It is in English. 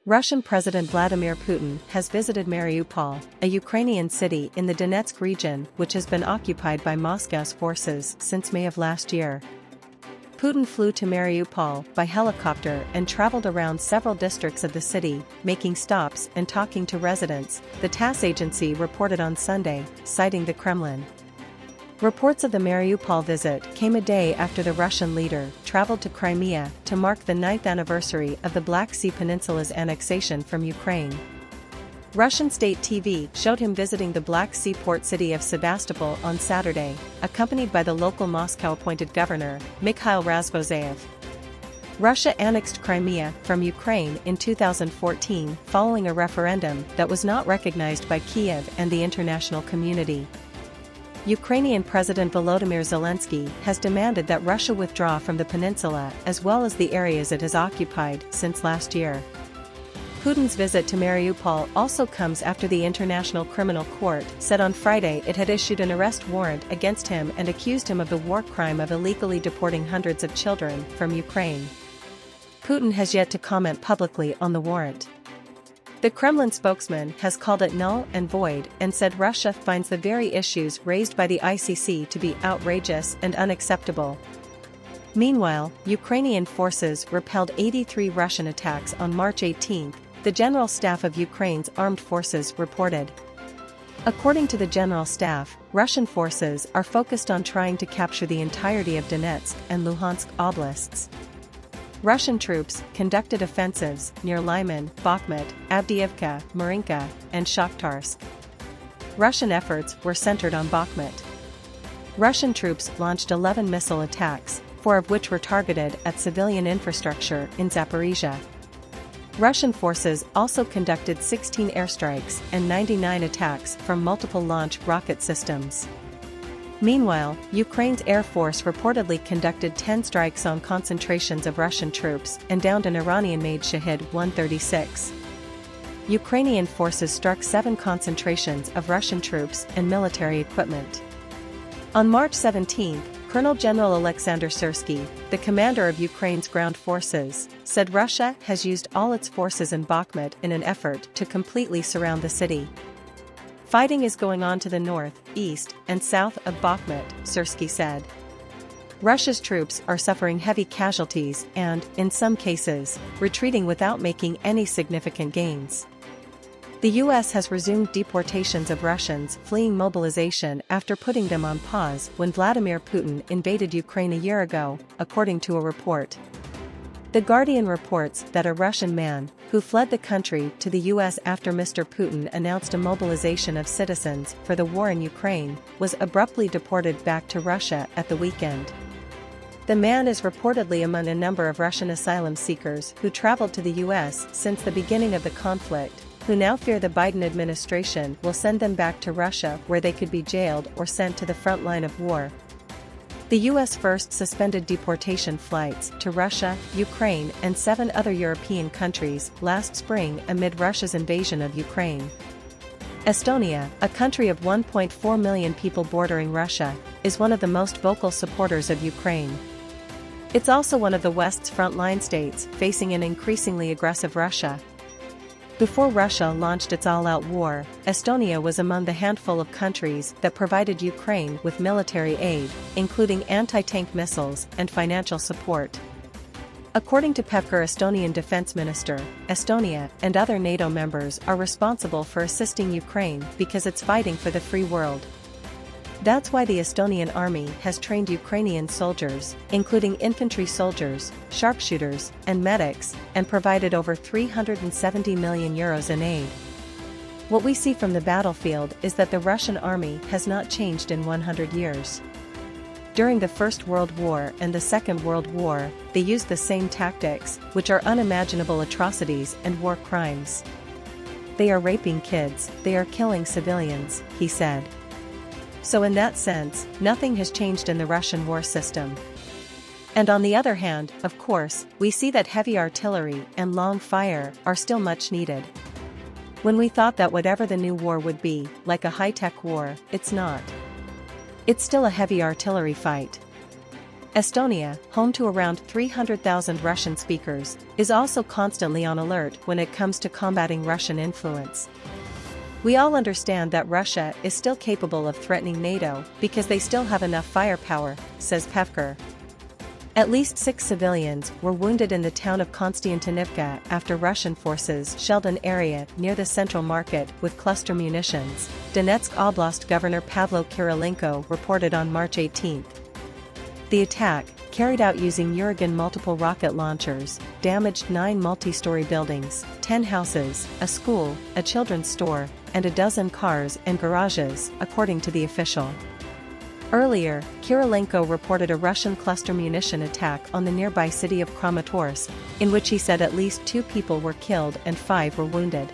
Russian President Vladimir Putin has visited Mariupol, a Ukrainian city in the Donetsk region which has been occupied by Moscow's forces since May of last year. Putin flew to Mariupol by helicopter and traveled around several districts of the city, making stops and talking to residents, the TASS agency reported on Sunday, citing the Kremlin. Reports of the Mariupol visit came a day after the Russian leader traveled to Crimea to mark the 9th anniversary of the Black Sea Peninsula's annexation from Ukraine. Russian state TV showed him visiting the Black Sea port city of Sevastopol on Saturday, accompanied by the local Moscow-appointed governor, Mikhail Razvozhayev. Russia annexed Crimea from Ukraine in 2014 following a referendum that was not recognized by Kiev and the international community. Ukrainian President Volodymyr Zelensky has demanded that Russia withdraw from the peninsula as well as the areas it has occupied since last year. Putin's visit to Mariupol also comes after the International Criminal Court said on Friday it had issued an arrest warrant against him and accused him of the war crime of illegally deporting hundreds of children from Ukraine. Putin has yet to comment publicly on the warrant. The Kremlin spokesman has called it null and void and said Russia finds the very issues raised by the ICC to be outrageous and unacceptable. Meanwhile, Ukrainian forces repelled 83 Russian attacks on March 18, the General Staff of Ukraine's armed forces reported. According to the General Staff, Russian forces are focused on trying to capture the entirety of Donetsk and Luhansk oblasts. Russian troops conducted offensives near Lyman, BAKHMUT, Avdiivka, Marinka, and Shakhtarsk. Russian efforts were centered on BAKHMUT. Russian troops launched 11 missile attacks, 4 of which were targeted at civilian infrastructure in Zaporizhia. Russian forces also conducted 16 airstrikes and 99 attacks from multiple launch rocket systems. Meanwhile, Ukraine's Air Force reportedly conducted 10 strikes on concentrations of Russian troops and downed an Iranian-made Shahed-136. Ukrainian forces struck 7 concentrations of Russian troops and military equipment. On March 17, Colonel General Alexander Syrsky, the commander of Ukraine's ground forces, said Russia has used all its forces in Bakhmut in an effort to completely surround the city. Fighting is going on to the north, east, and south of Bakhmut, Syrsky said. Russia's troops are suffering heavy casualties and, in some cases, retreating without making any significant gains. The U.S. has resumed deportations of Russians fleeing mobilization after putting them on pause when Vladimir Putin invaded Ukraine a year ago, according to a report. The Guardian reports that a Russian man, who fled the country to the U.S. after Mr. Putin announced a mobilization of citizens for the war in Ukraine, was abruptly deported back to Russia at the weekend. The man is reportedly among a number of Russian asylum seekers who traveled to the U.S. since the beginning of the conflict, who now fear the Biden administration will send them back to Russia where they could be jailed or sent to the front line of war. The U.S. first suspended deportation flights to Russia, Ukraine, and 7 other European countries last spring amid Russia's invasion of Ukraine. Estonia, a country of 1.4 million people bordering Russia, is one of the most vocal supporters of Ukraine. It's also one of the West's frontline states facing an increasingly aggressive Russia. Before Russia launched its all-out war, Estonia was among the handful of countries that provided Ukraine with military aid, including anti-tank missiles and financial support. According to Pevkur, Estonian defense minister, Estonia and other NATO members are responsible for assisting Ukraine because it's fighting for the free world. That's why the Estonian army has trained Ukrainian soldiers, including infantry soldiers, sharpshooters, and medics, and provided over €370 million in aid. What we see from the battlefield is that the Russian army has not changed in 100 years. During the First World War and the Second World War, they used the same tactics, which are unimaginable atrocities and war crimes. They are raping kids, they are killing civilians, he said. So in that sense, nothing has changed in the Russian war system. And on the other hand, of course, we see that heavy artillery and long fire are still much needed. When we thought that whatever the new war would be, like a high-tech war, it's not. It's still a heavy artillery fight. Estonia, home to around 300,000 Russian speakers, is also constantly on alert when it comes to combating Russian influence. We all understand that Russia is still capable of threatening NATO because they still have enough firepower, says Pevker. At least 6 civilians were wounded in the town of Konstantinivka after Russian forces shelled an area near the central market with cluster munitions, Donetsk Oblast Governor Pavlo Kirilenko reported on March 18. The attack, carried out using Uragan multiple rocket launchers, damaged 9 multi-story buildings, 10 houses, a school, a children's store, and a dozen cars and garages, according to the official. Earlier, Kirilenko reported a Russian cluster munition attack on the nearby city of Kramatorsk, in which he said at least 2 people were killed and 5 were wounded.